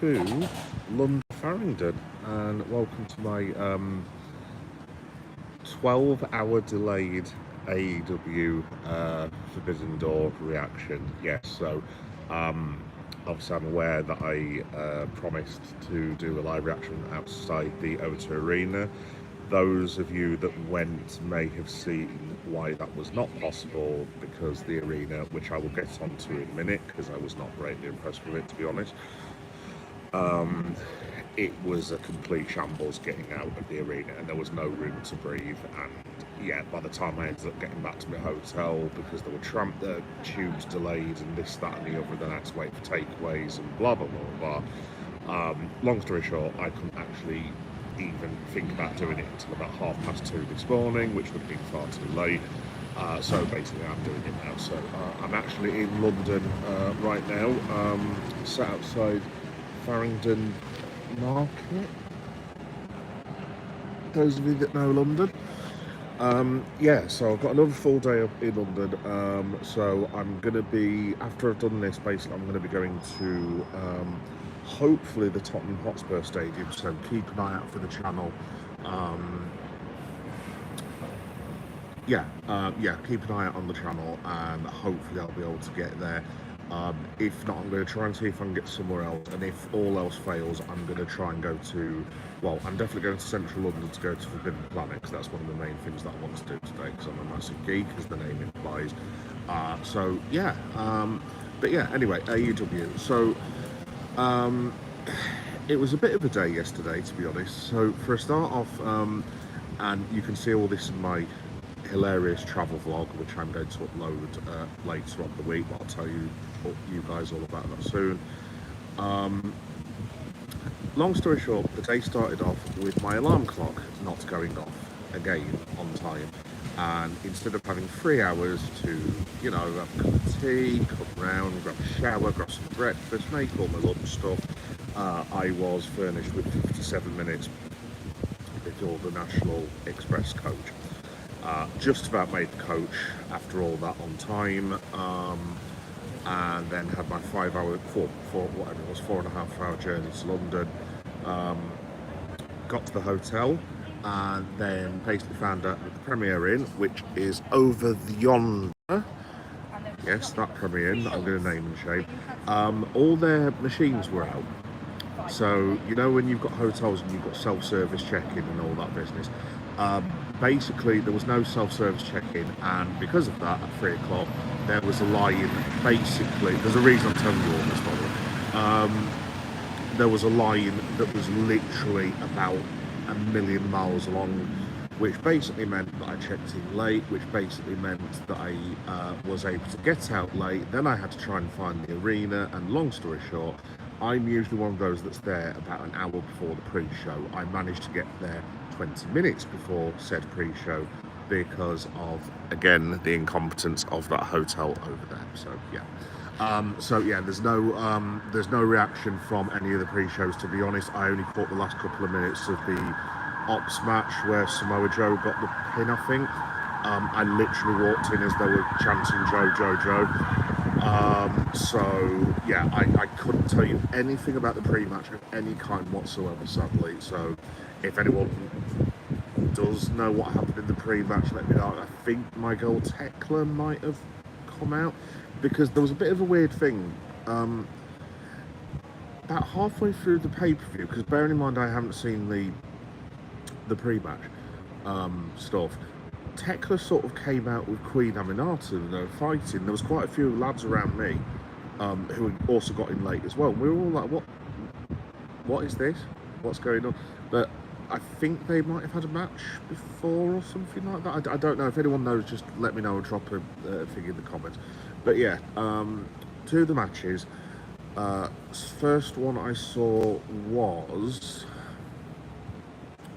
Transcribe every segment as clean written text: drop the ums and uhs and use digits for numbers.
to London Farringdon, and welcome to my 12-hour delayed AEW Forbidden Door reaction. Yes, so um, obviously I'm aware that I promised to do a live reaction outside the O2 Arena. Those of you that went may have seen why that was not possible, because the arena, which I will get onto in a minute, because I was not greatly impressed with it, to be honest. It was a complete shambles getting out of the arena, and there was no room to breathe. And yeah, by the time I ended up getting back to my hotel, because there were tubes delayed and this, that, and the other, then I had to wait for takeaways and blah blah blah blah. Long story short, I couldn't actually even think about doing it until about 2:30 this morning, which would have been far too late. So basically, I'm doing it now. So I'm actually in London right now, sat outside Farringdon Market. Those of you that know London. Yeah, so I've got another full day up in London. So I'm going to be, after I've done this, basically, I'm going to be going to hopefully the Tottenham Hotspur Stadium. So keep an eye out for the channel. Yeah, keep an eye out on the channel, and hopefully I'll be able to get there. If not, I'm going to try and see if I can get somewhere else, and if all else fails, I'm going to try and go to, well, I'm definitely going to central London to go to Forbidden Planet, because that's one of the main things that I want to do today, because I'm a massive geek, as the name implies. So yeah, but yeah, anyway, AEW. So it was a bit of a day yesterday, to be honest. So for a start off, and you can see all this in my hilarious travel vlog, which I'm going to upload later on the week. I'll tell you guys all about that soon. Long story short, the day started off with my alarm clock not going off again on time, and instead of having 3 hours to, you know, have a cup of tea, come round, grab a shower, grab some breakfast, make all my lunch stuff, I was furnished with 57 minutes before the National Express coach. Just about made the coach after all that on time, and then had my 4.5 hour journey to London. Got to the hotel, and then basically found out that the Premier Inn, which is over yonder, yes, that Premier Inn that I'm going to name and shame, all their machines were out. So, you know, when you've got hotels and you've got self-service check-in and all that business, basically there was no self-service check-in, and because of that, at 3 o'clock, there was a line. Basically, there's a reason I'm telling you all this, by the way. There was a line that was literally about 1,000,000 miles long, which basically meant that I checked in late, which basically meant that I was able to get out late. Then I had to try and find the arena, and long story short, I'm usually one of those that's there about an hour before the pre-show. I managed to get there 20 minutes before said pre-show because of, again, the incompetence of that hotel over there. So yeah, there's no reaction from any of the pre-shows, to be honest. I only caught the last couple of minutes of the Ops match where Samoa Joe got the pin, I think. I literally walked in as they were chanting Joe, Joe, Joe. So yeah, I couldn't tell you anything about the pre-match of any kind whatsoever, sadly. So if anyone does know what happened in the pre-match, let me know. I think my girl Tekla might have come out, because there was a bit of a weird thing. About halfway through the pay-per-view, because bearing in mind I haven't seen the pre-match stuff, Tekla sort of came out with Queen Aminata and they were fighting. There was quite a few lads around me who also got in late as well. We were all like, what is this? What's going on? But I think they might have had a match before or something like that. I don't know. If anyone knows, just let me know or drop a thing in the comments. But yeah, 2 of the matches. First one I saw was,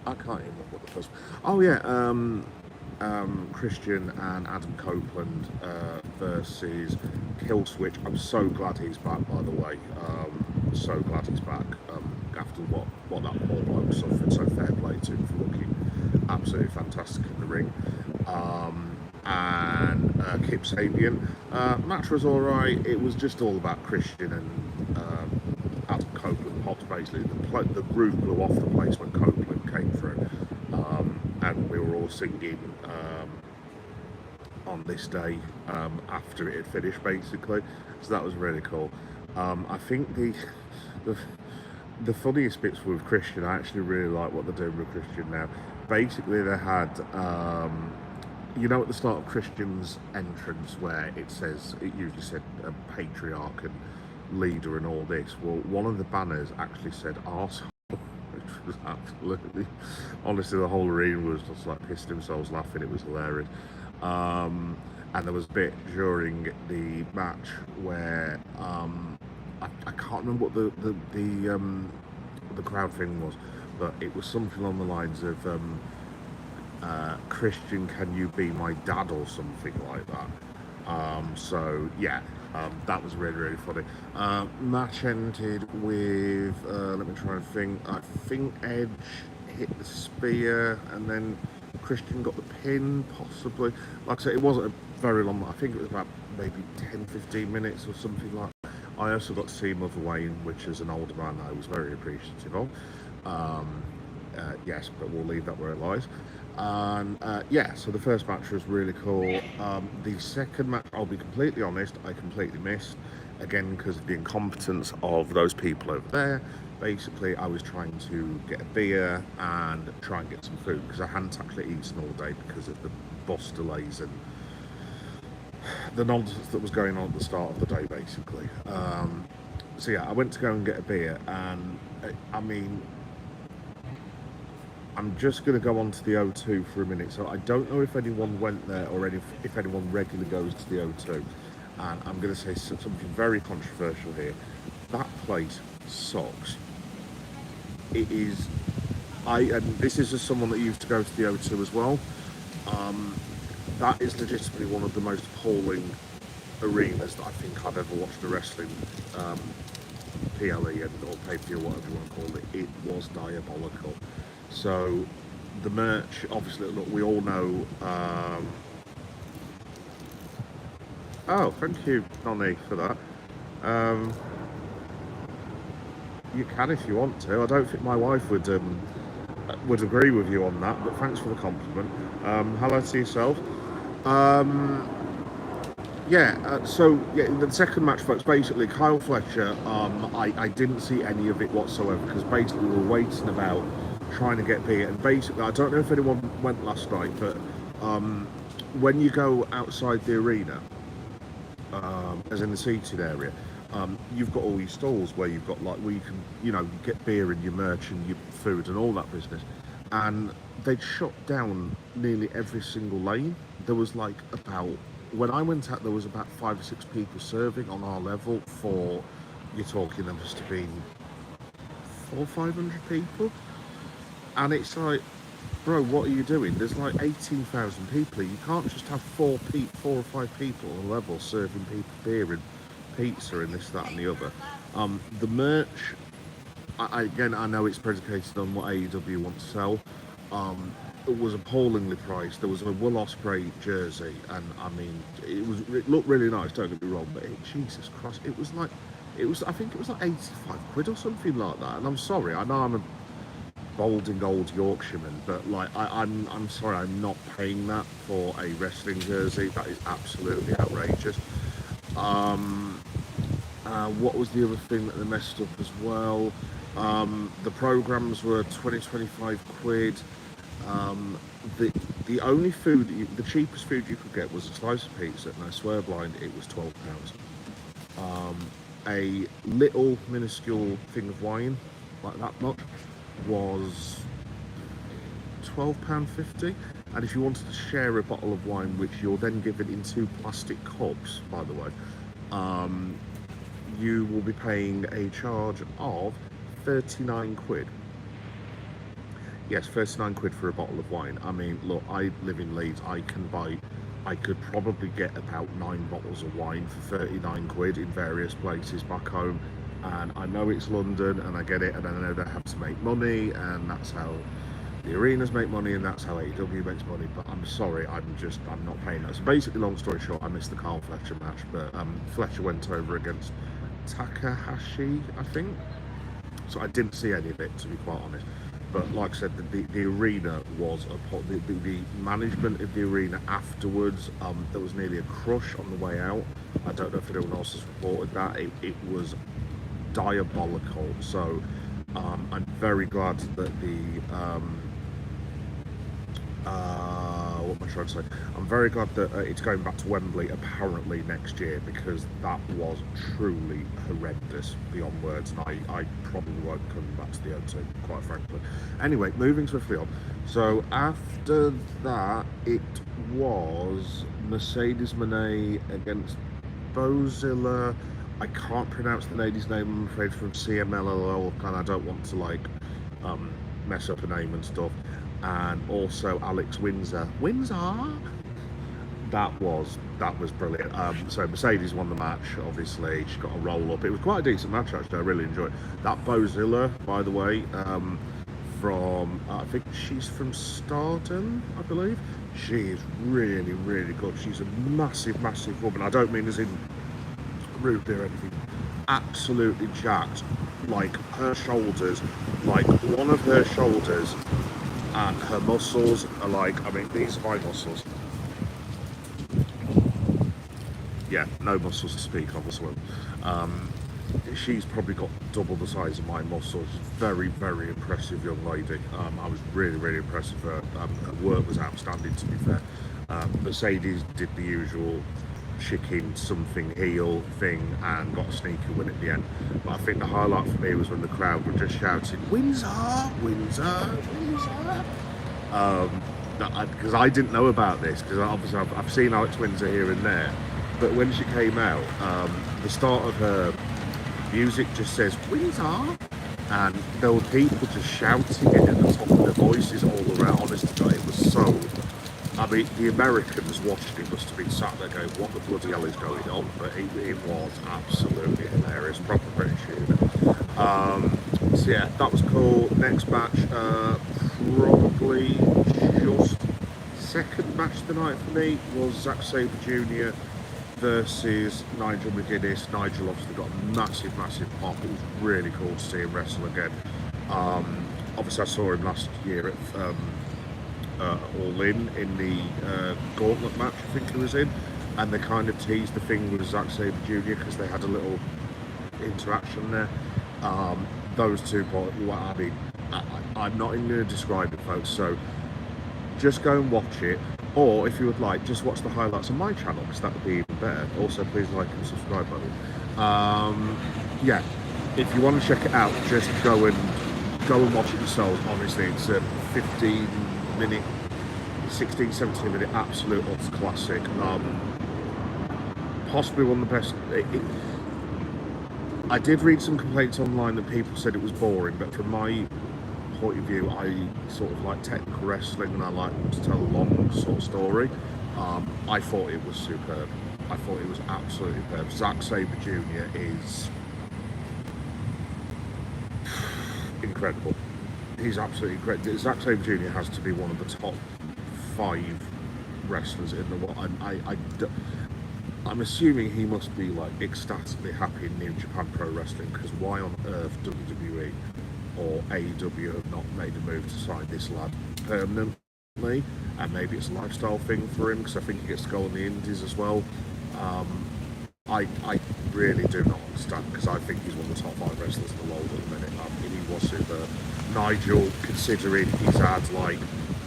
I can't even remember what the first one. Oh yeah, Christian and Adam Copeland versus Killswitch. I'm so glad he's back, by the way. So glad he's back after what that poor bloke suffered. So fair play to him for looking absolutely fantastic in the ring. And Kip Sabian. Match was alright. It was just all about Christian and Adam Copeland basically the roof blew off the place when Copeland came through, and we were all singing on this day after it had finished, basically. So that was really cool. I think the the funniest bits with Christian, I actually really like what they're doing with Christian now. Basically, they had, you know, at the start of Christian's entrance where it usually said patriarch and leader and all this. Well, one of the banners actually said arsehole, which was absolutely, honestly, the whole arena was just like pissed themselves laughing. It was hilarious. And there was a bit during the match where I can't remember what the crowd thing was, but it was something along the lines of Christian, can you be my dad, or something like that. So yeah, that was really, really funny. Match ended with let me try and think. I think Edge hit the spear and then Christian got the pin, possibly. Like I said, it wasn't a very long, I think it was about maybe 10-15 minutes or something like that. I also got to see Mother Wayne, which as an older man I was very appreciative of. Yes, but we'll leave that where it lies. And yeah, so the first match was really cool. The second match, I'll be completely honest, I completely missed. Again, because of the incompetence of those people over there. Basically, I was trying to get a beer and try and get some food, because I hadn't actually eaten all day because of the bus delays and the nonsense that was going on at the start of the day, basically. So yeah, I went to go and get a beer, and I mean, I'm just going to go on to the O2 for a minute. So I don't know if anyone went there or if anyone regularly goes to the O2. And I'm going to say something very controversial here. That place sucks. It is, and this is as someone that used to go to the O2 as well. That is legitimately one of the most appalling arenas that I think I've ever watched a wrestling PLE or pay-per-view, whatever you want to call it. It was diabolical. So the merch, obviously, look, we all know. Oh, thank you, Nonny, for that. You can if you want to. I don't think my wife would agree with you on that, but thanks for the compliment. Hello to yourself. So the second match, folks, basically Kyle Fletcher, I didn't see any of it whatsoever, because basically we were waiting about trying to get beer, and basically I don't know if anyone went last night, but when you go outside the arena, as in the seated area, you've got all these stalls where you've got, like, where you can, you know, get beer and your merch and your food and all that business, and they'd shut down nearly every single lane. There was like when I went out, there was about 5 or 6 people serving on our level for, you're talking, there must have been 400 or 500 people, and it's like, bro, what are you doing? There's like 18,000 people. You can't just have 4 or 5 people on a level serving people beer and pizza and this, that and the other. The merch, again, I know it's predicated on what AEW want to sell. It was appallingly priced. There was a Will Ospreay jersey, and I mean, it looked really nice, don't get me wrong, but Jesus Christ, I think it was like 85 quid or something like that. And I'm sorry, I know I'm a balding old Yorkshireman, but like, I'm sorry, I'm not paying that for a wrestling jersey. That is absolutely outrageous. What was the other thing that they messed up as well? The programs were 20-25 quid. The only food, the cheapest food you could get was a slice of pizza, and I swear blind, it was £12. A little minuscule thing of wine, like that much, was £12.50. And if you wanted to share a bottle of wine, which you're then given in 2 plastic cups, by the way, you will be paying a charge of 39 quid. Yes, 39 quid for a bottle of wine. I mean, look, I live in Leeds. I could probably get about 9 bottles of wine for 39 quid in various places back home. And I know it's London, and I get it, and I know they have to make money, and that's how the arenas make money, and that's how AEW makes money. But I'm sorry, I'm not paying that. So basically, long story short, I missed the Carl Fletcher match, but Fletcher went over against Takahashi, I think. so I didn't see any of it, to be quite honest. But like I said, the arena was the management of the arena afterwards. There was nearly a crush on the way out. I don't know if anyone else has reported that. It was diabolical. So I'm very glad that what am I trying to say? I'm very glad that it's going back to Wembley apparently next year, because that was truly horrendous beyond words, and I probably won't come back to the O2, quite frankly. Anyway, moving swiftly on. So after that, it was Mercedes Moné against Bozilla. I can't pronounce the lady's name, I'm afraid, from CMLL, and I don't want to like mess up a name and stuff. And also Alex Windsor. That was brilliant. So Mercedes won the match. Obviously, she got a roll up. It was quite a decent match actually. I really enjoyed it. That Bozilla, by the way, from I think she's from Stardom, I believe. She is really, really good. She's a massive, massive woman. I don't mean as in rude or anything. Absolutely jacked. Like her shoulders, like one of her shoulders and her muscles are like, I mean, these are my muscles. Yeah, no muscles to speak of as well. She's probably got double the size of my muscles. Very, very impressive young lady. I was really, really impressed with her. Her work was outstanding, to be fair. Mercedes did the usual chicken something heel thing and got a sneaky win at the end. But I think the highlight for me was when the crowd were just shouting, Windsor, Windsor, Windsor. Because I didn't know about this, because obviously I've seen Alex Windsor here and there, but when she came out, the start of her music just says Windsor, and there were people just shouting it at the top of their voices all around. Honest to God, it was so. I mean, the Americans watching it must have been sat there going, what the bloody hell is going on? But it was absolutely hilarious, proper British humour. So yeah, that was cool. Next match, probably just second match of the night for me was Zack Sabre Jr. versus Nigel McGuinness. Nigel obviously got a massive, massive pop. It was really cool to see him wrestle again. Obviously I saw him last year at All In the Gauntlet match, I think he was in, and they kind of teased the thing with Zack Sabre Jr. because they had a little interaction there. Those two, well, I mean, I'm not even going to describe it, folks, so just go and watch it, or if you would like, just watch the highlights on my channel, because that would be even better. Also, please like and subscribe button. Yeah, if you want to check it out, just go and watch it yourselves. Honestly, it's a 15-minute, 17-minute absolute utter classic. Possibly one of the best. I did read some complaints online that people said it was boring, but from my point of view, I sort of like technical wrestling and I like to tell a long sort of story. I thought it was superb. I thought it was absolutely superb. Zack Sabre Jr. is incredible. He's absolutely incredible. Zack Sabre Jr. has to be one of the top 5 wrestlers in the world. I'm assuming he must be like ecstatically happy in New Japan Pro Wrestling, because why on earth WWE or AEW have not made a move to sign this lad permanently? And maybe it's a lifestyle thing for him, because I think he gets to go on the indies as well. I really do not understand, because I think he's one of the top 5 wrestlers in the world at the minute. He was superb. Nigel, considering he's had like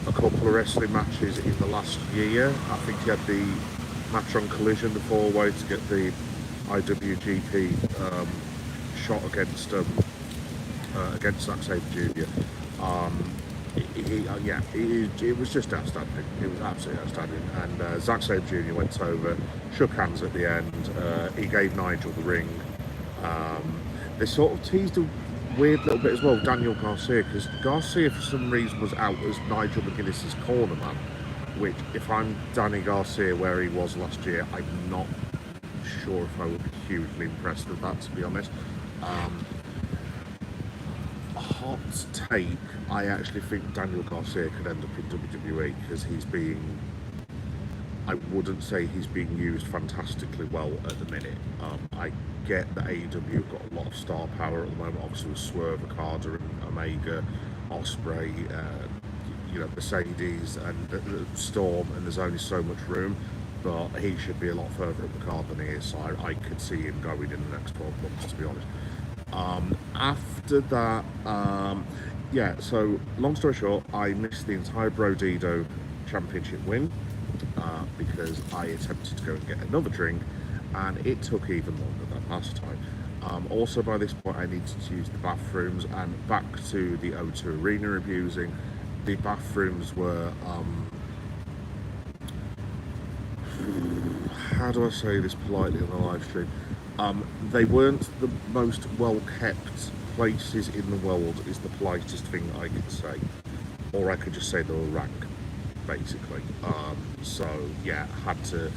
a couple of wrestling matches in the last year, I think he had the match on Collision, the 4-way, to get the IWGP shot against Zack Sabre Jr. It was just outstanding. It was absolutely outstanding. And Zack Sabre Jr. went over, shook hands at the end. He gave Nigel the ring. They sort of teased a weird little bit as well, Daniel Garcia, because Garcia for some reason was out as Nigel McGuinness's corner man, which, if I'm Danny Garcia where he was last year, I'm not sure if I would be hugely impressed with that, to be honest. Hot take, I actually think Daniel Garcia could end up in WWE, because he's being I wouldn't say he's being used fantastically well at the minute. I get that AEW have got a lot of star power at the moment, obviously with Swerve, Okada, and Omega, Osprey, Mercedes, and Storm, and there's only so much room. But he should be a lot further up the card than he is, so I could see him going in the next 12 months, to be honest. After that, so long story short, I missed the entire Brodido Championship win because I attempted to go and get another drink, and it took even longer than last time. Also, by this point, I needed to use the bathrooms, and back to the O2 Arena abusing. The bathrooms were, how do I say this politely on the live stream? They weren't the most well-kept places in the world, is the politest thing I could say. Or I could just say they were rank, basically. So, yeah, had to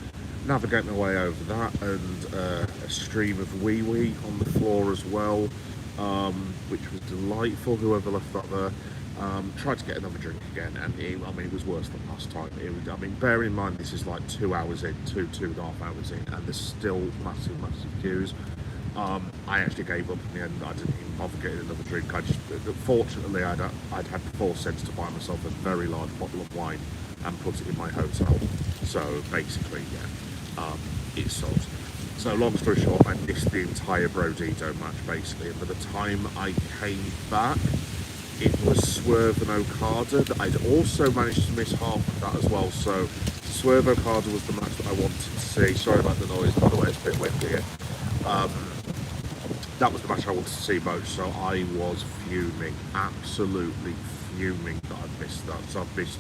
navigate my way over that, and a stream of wee-wee on the floor as well, which was delightful, whoever left that there. Tried to get another drink again, and it was worse than last time. Bear in mind, this is like 2 hours in, 2.5 hours in, and there's still massive queues. I actually gave up in the end. I didn't even bother getting another drink. Fortunately, I'd had the foresight to buy myself a very large bottle of wine and put it in my hotel. So basically, it sold. So long story short, I missed the entire Brodido match basically, and by the time I came back, it was Swerve and Okada. I'd also managed to miss half of that as well. So Swerve Okada was the match that I wanted to see. Sorry about the noise, by the way, it's a bit windy here. That was the match I wanted to see most. So I was fuming, absolutely fuming that I'd missed that. So I've missed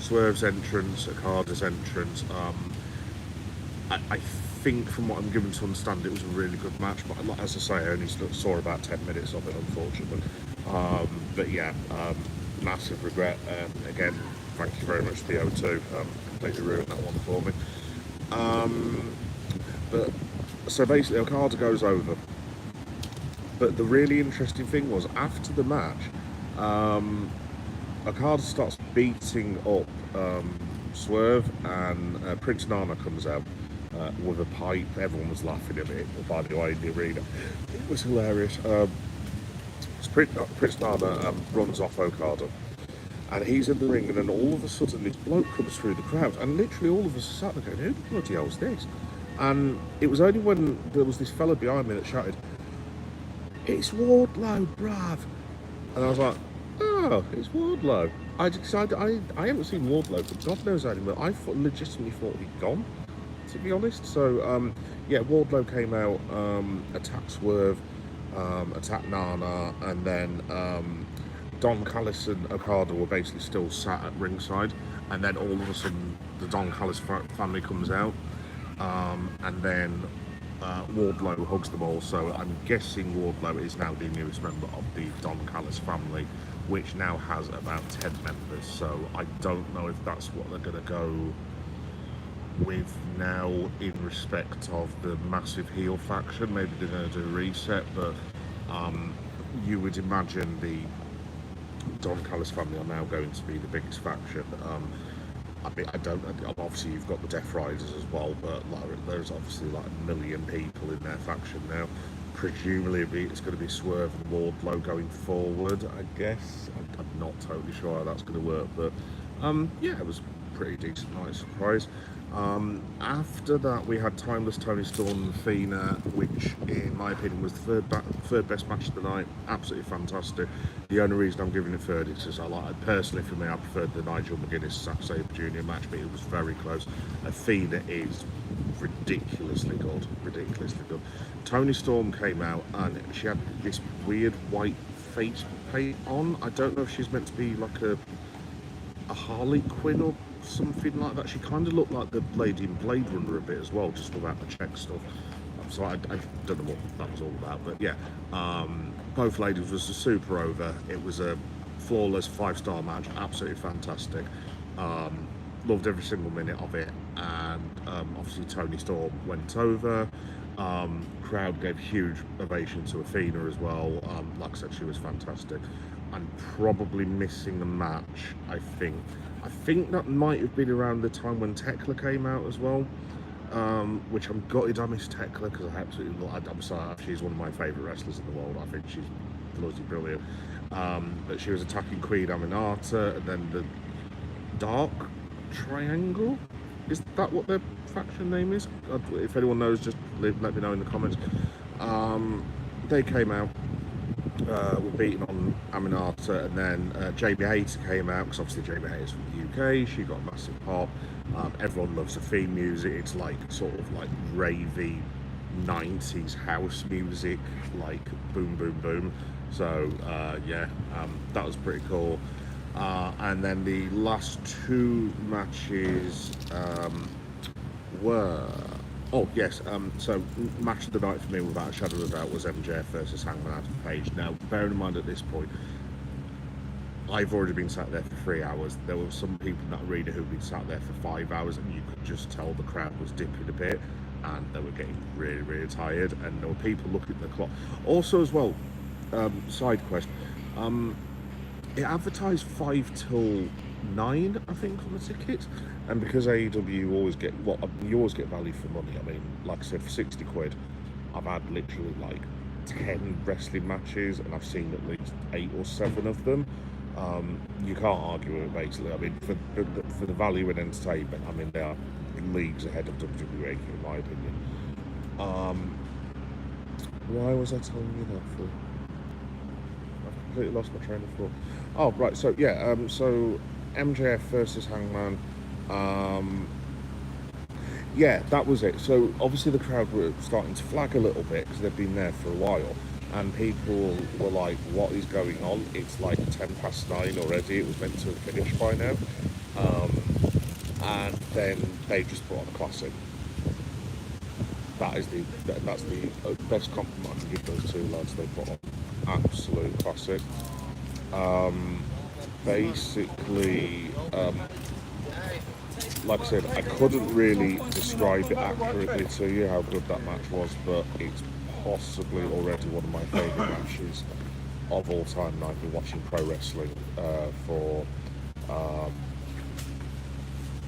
Swerve's entrance, Okada's entrance. I think from what I'm given to understand, it was a really good match. But as I say, I only saw about 10 minutes of it, unfortunately. But yeah, massive regret. Again, thank you very much to the O2. Completely ruined that one for me. But so basically, Okada goes over. But the really interesting thing was, after the match, Okada starts beating up Swerve, and Prince Nana comes out with a pipe. Everyone was laughing at it, by the way, in the arena. It was hilarious. Prince Nana runs off Okada, and he's in the ring, and then all of a sudden this bloke comes through the crowd, and literally all of us are sat there going, who the bloody hell is this? And it was only when there was this fella behind me that shouted, "It's Wardlow, bruv!" And I was like, oh, it's Wardlow. I haven't seen Wardlow for God knows how long. I legitimately thought he'd gone, to be honest. So, Wardlow came out, attacked Swerve, attacked Nana, and then Don Callis and Okada were basically still sat at ringside, and then all of a sudden the Don Callis family comes out, and then Wardlow hugs them all. So I'm guessing Wardlow is now the newest member of the Don Callis family, which now has about 10 members. So I don't know if that's what they're going to go with now in respect of the massive heel faction. Maybe they're going to do a reset, but you would imagine the Don Callis family are now going to be the biggest faction. Obviously you've got the Death Riders as well, but there's obviously like 1 million people in their faction now. Presumably it's going to be Swerve and Wardlow going forward, I guess. I'm not totally sure how that's going to work, but it was a pretty decent night surprise. After that, we had Timeless Tony Storm and Athena, which in my opinion was the third best match of the night. Absolutely fantastic. The only reason I'm giving it third is because personally for me, I preferred the Nigel McGuinness Zack Sabre Jr. match, but it was very close. Athena is ridiculously good. Tony Storm came out and she had this weird white face paint on. I don't know if she's meant to be like a Harley Quinn or something like that. She kind of looked like the lady in Blade Runner a bit as well, just without the check stuff. So I don't know what that was all about, but yeah, both ladies was a super over. It was a flawless 5-star match, absolutely fantastic. Loved every single minute of it, and obviously Tony Storm went over. Crowd gave huge ovation to Athena as well. Like I said, she was fantastic. I'm probably missing a match, I think. I think that might have been around the time when Tekla came out as well. Which I'm gutted I missed Tekla because I absolutely love. I'm sorry, she's one of my favourite wrestlers in the world. I think she's bloody brilliant. But she was attacking Queen Aminata, and then the Dark Triangle. Is that what their faction name is? If anyone knows, just let me know in the comments. They came out, were beating on Aminata, and then Jamie Hayter came out, because obviously Jamie Hayter's from the UK. She got a massive pop. Everyone loves the theme music. It's like sort of like ravey 90s house music, like boom boom boom. So yeah, that was pretty cool. And then the last two matches were, oh yes, so match of the night for me without a shadow of a doubt was MJF versus Hangman Adam Page. Now bearing in mind at this point, I've already been sat there for 3 hours. There were some people in that arena who'd been sat there for 5 hours, and you could just tell the crowd was dipping a bit, and they were getting really, really tired. And there were people looking at the clock. Also, as well, side quest, it advertised 5 till 9, I think, on the tickets. And because AEW, you always get value for money. I mean, like I said, for 60 quid, I've had literally like 10 wrestling matches, and I've seen at least 8 or 7 of them. You can't argue with it, basically. I mean, for the value in entertainment, I mean, they are leagues ahead of WWE, in my opinion. Why was I telling you that for? I've completely lost my train of thought. Oh, right, so yeah, so MJF versus Hangman. Yeah, that was it. So obviously the crowd were starting to flag a little bit because they've been there for a while, and people were like, what is going on? It's like 9:10 already. It was meant to have finished by now. And then they just put on a classic. That's the best compliment I can give those two lads. They put on absolute classic. Basically, like I said, I couldn't really describe it accurately to you how good that match was, but it's possibly already one of my favourite matches of all time. And I've been watching pro wrestling for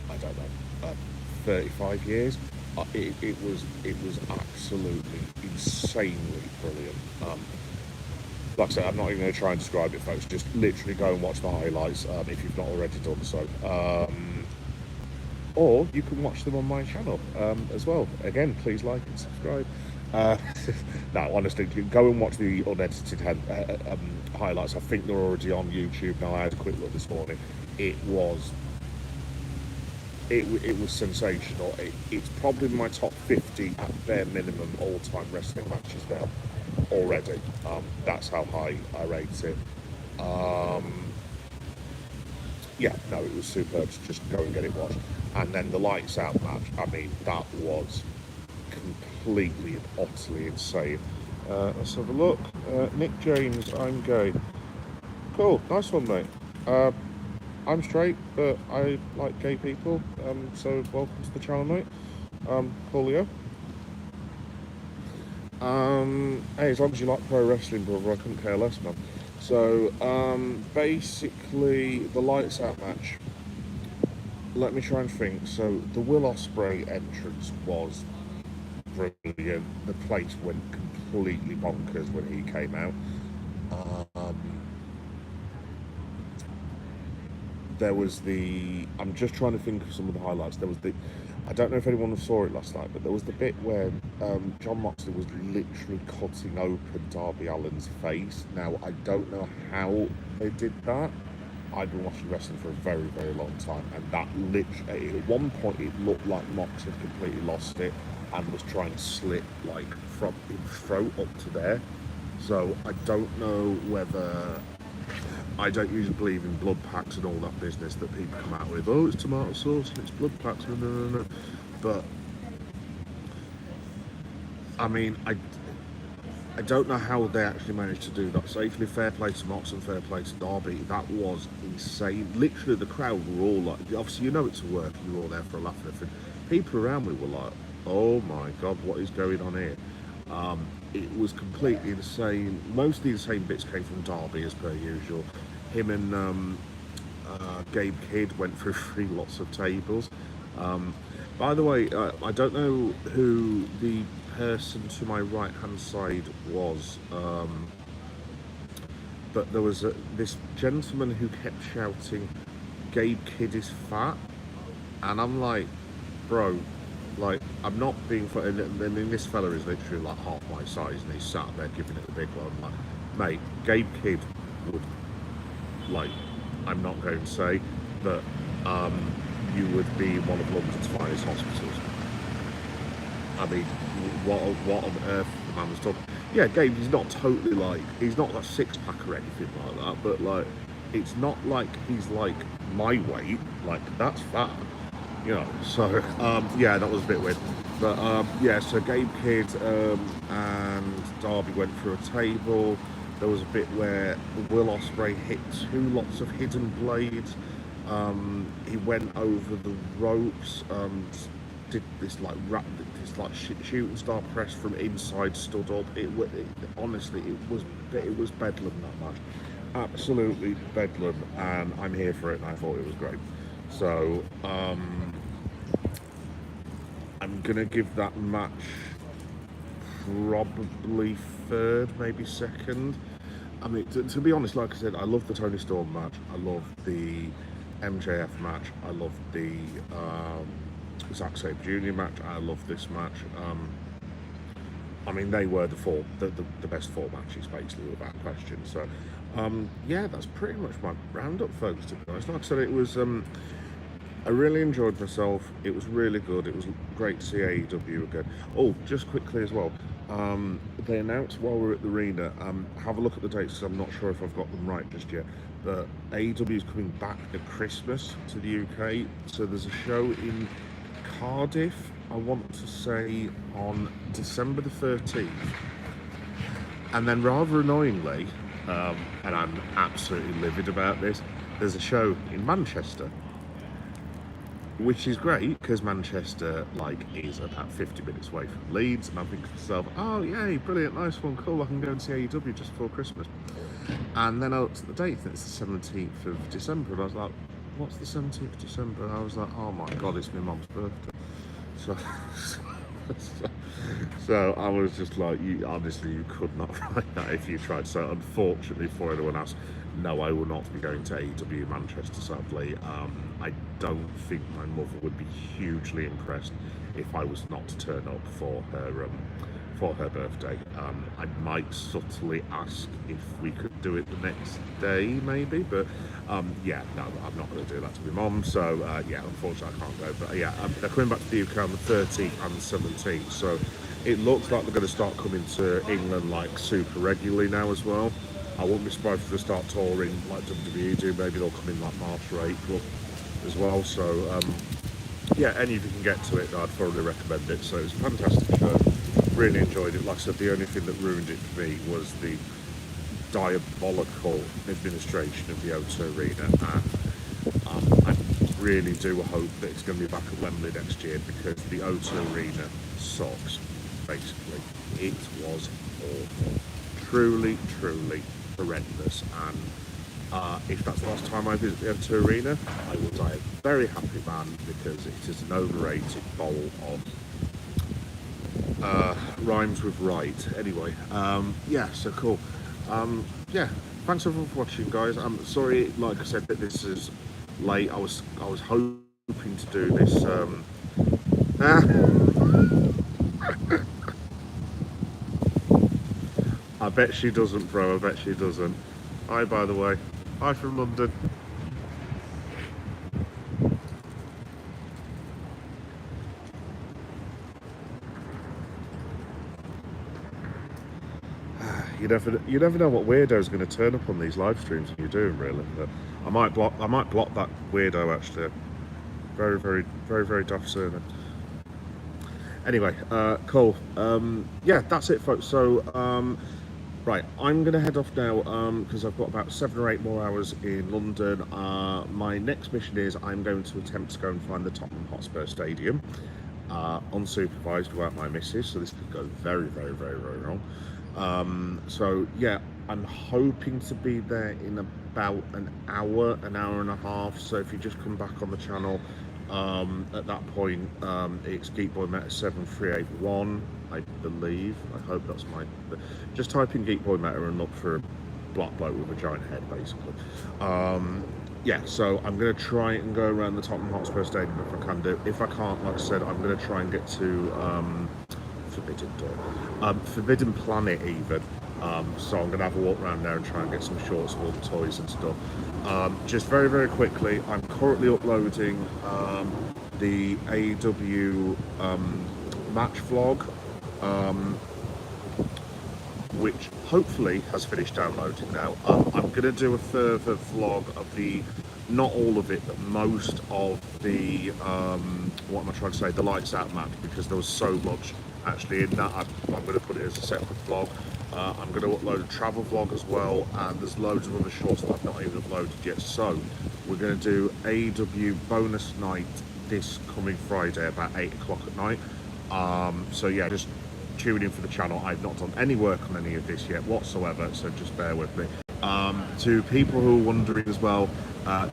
I don't know, 35 years. It was absolutely insanely brilliant. Like I said, I'm not even going to try and describe it, folks. Just literally go and watch the highlights if you've not already done so. Or you can watch them on my channel as well. Again, please like and subscribe. No, honestly, go and watch the unedited highlights. I think they're already on YouTube now. I had a quick look this morning. It was sensational. It's probably my top 50 at bare minimum all-time wrestling matches now already. That's how high I rate it. Yeah, no, it was superb. Just go and get it watched. And then the lights out match, I mean, that was completely and utterly insane. Let's have a look. Nick James, I'm gay. Cool, nice one, mate. I'm straight, but I like gay people, so welcome to the channel, mate. Coolio. Hey, as long as you like pro wrestling, brother, I couldn't care less, man. So, basically, the lights out match. Let me try and think. So, the Will Ospreay entrance was brilliant. The place went completely bonkers when he came out. There was I'm just trying to think of some of the highlights. There was I don't know if anyone saw it last night, but there was the bit where Jon Moxley was literally cutting open Darby Allin's face. Now, I don't know how they did that. I've been watching wrestling for a very, very long time, and that literally, at one point, it looked like Mox had completely lost it and was trying to slip, like, from his throat up to there. So, I don't know whether... I don't usually believe in blood packs and all that business that people come out with. Oh, it's tomato sauce and it's blood packs. No. But, I mean, I don't know how they actually managed to do that safely. Fair play to Mox and fair play to Darby. That was insane. Literally, the crowd were all like, obviously, you know it's a work, you're all there for a laugh and everything. People around me were like, oh my God, what is going on here? it was completely the same. Mostly the same bits came from Derby as per usual. Him and Gabe Kidd went through three lots of tables. Um, by the way, I don't know who the person to my right hand side was, but there was this gentleman who kept shouting, "Gabe Kidd is fat," and I'm like, bro, like, I'm not being funny. I mean, this fella is literally like half my size, and he's sat there giving it the big one. Like, mate, Gabe Kidd would, like, I'm not going to say, but you would be one of London's finest hospitals. I mean, what on earth the man was talking? Yeah, Gabe, he's not totally like, he's not a six pack or anything like that, but like, it's not like he's like my weight. Like, that's fat, you know. So yeah, that was a bit weird. But yeah, so Gabe Kidd and Derby went through a table. There was a bit where Will Ospreay hit two lots of hidden blades. He went over the ropes, did this like shooting star press from inside, stood up. Honestly, it was bedlam, that match, absolutely bedlam, and I'm here for it, and I thought it was great. So I'm gonna give that match probably third, maybe second. I mean, to be honest, like I said, I love the Tony Storm match. I love the MJF match. I love the Zack Sabre Jr. match. I love this match. I mean, they were the best four matches, basically, without question. So, yeah, that's pretty much my roundup, folks. To be honest, like I said, it was. I really enjoyed myself. It was really good. It was great to see AEW again. Oh, just quickly as well. They announced while we were at the arena, have a look at the dates because I'm not sure if I've got them right just yet, but AEW is coming back at Christmas to the UK. So there's a show in Cardiff, I want to say on December the 13th. And then rather annoyingly, and I'm absolutely livid about this, there's a show in Manchester, which is great because Manchester like is about 50 minutes away from Leeds, and I think to myself, oh yay, brilliant, nice one, cool, I can go and see AEW just before Christmas. And then I looked at the date and it's the 17th of December, and I was like, what's the 17th of December? And I was like, oh my god, it's my mum's birthday. So so I was just like, honestly, you could not write that if you tried. So unfortunately for anyone else, no, I will not be going to AEW Manchester, sadly. I don't think my mother would be hugely impressed if I was not to turn up for her birthday. I might subtly ask if we could do it the next day, maybe, but yeah, no, I'm not going to do that to my mum. So yeah, unfortunately, I can't go. But yeah, they're coming back to the UK on the 13th and the 17th. So it looks like they're going to start coming to England like super regularly now as well. I wouldn't be surprised if they start touring like WWE do. Maybe they'll come in like March or April as well. So yeah, any of you can get to it, I'd thoroughly recommend it. So it was a fantastic show. Really enjoyed it. Like I said, the only thing that ruined it for me was the diabolical administration of the O2 Arena, and I really do hope that it's going to be back at Wembley next year because the O2 Arena sucks. Basically, it was awful, truly horrendous, and if that's the last time I visit the O2 Arena, I will die a very happy man because it is an overrated bowl of rhymes with right. Anyway, yeah, so cool. Yeah, thanks everyone for watching, guys. I'm sorry, like I said, that this is late. I was hoping to do this. I bet she doesn't, bro. I bet she doesn't. Hi, by the way. Hi from London. You never know what weirdo's going to turn up on these live streams when you're doing, really. But I might block that weirdo actually. Very daft surname. Anyway, cool. Yeah, that's it, folks. So, right, I'm going to head off now because I've got about 7 or 8 more hours in London. My next mission is I'm going to attempt to go and find the Tottenham Hotspur Stadium. unsupervised without my missus, so this could go very, very, very, very wrong. So yeah, I'm hoping to be there in about an hour and a half. So if you just come back on the channel, at that point, it's Geek Boy Meta 7381, I believe. I hope that's my. Just type in Geek Boy Meta and look for a black bloke with a giant head, basically. Yeah, so I'm going to try and go around the Tottenham Hotspur Stadium if I can do. If I can't, like I said, I'm going to try and get to Forbidden Door, Forbidden Planet even. So I'm going to have a walk around there and try and get some shots of all the toys and stuff. Just very, very quickly, I'm currently uploading the AEW match vlog, which hopefully has finished downloading now. I'm going to do a further vlog of the, not all of it, but most of the, what am I trying to say, the Lights Out match, because there was so much actually in that. I'm going to put it as a separate vlog. I'm going to upload a travel vlog as well, and there's loads of other shorts that I've not even uploaded yet. So we're going to do AEW bonus night this coming Friday about 8 o'clock at night. So yeah, just tune in for the channel. I've not done any work on any of this yet whatsoever, so just bear with me. To people who are wondering as well,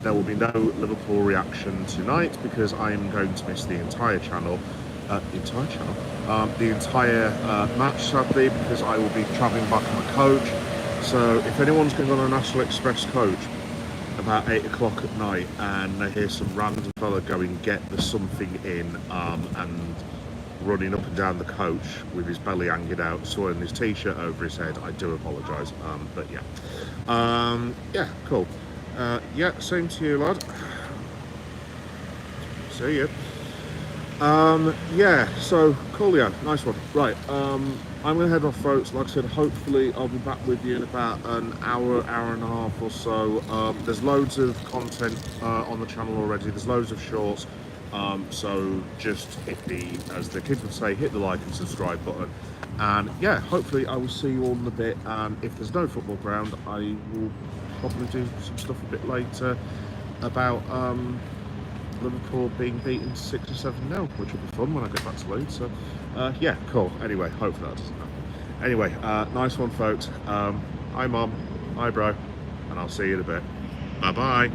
there will be no Liverpool reaction tonight because I am going to miss the entire channel. The entire match, sadly, because I will be travelling back on a coach. So if anyone's going on a National Express coach about 8 o'clock at night and they hear some random fella going get the something in and running up and down the coach with his belly hanging out, swirling his t-shirt over his head, I do apologise. But yeah, yeah, cool. Yeah, same to you, lad. See you. Yeah, so cool, yeah, nice one. Right, I'm gonna head off, folks. Like I said, hopefully I'll be back with you in about an hour and a half or so. There's loads of content on the channel already. There's loads of shorts. So just hit the, as the kids would say, hit the like and subscribe button. And yeah, hopefully I will see you all in a bit. And if there's no football ground, I will probably do some stuff a bit later about Liverpool being beaten 6 or 7-0, which will be fun when I get back to Leeds. So yeah, cool. Anyway, hopefully that doesn't happen. Anyway, nice one, folks. Hi, Mum. Hi, bro. And I'll see you in a bit. Bye-bye.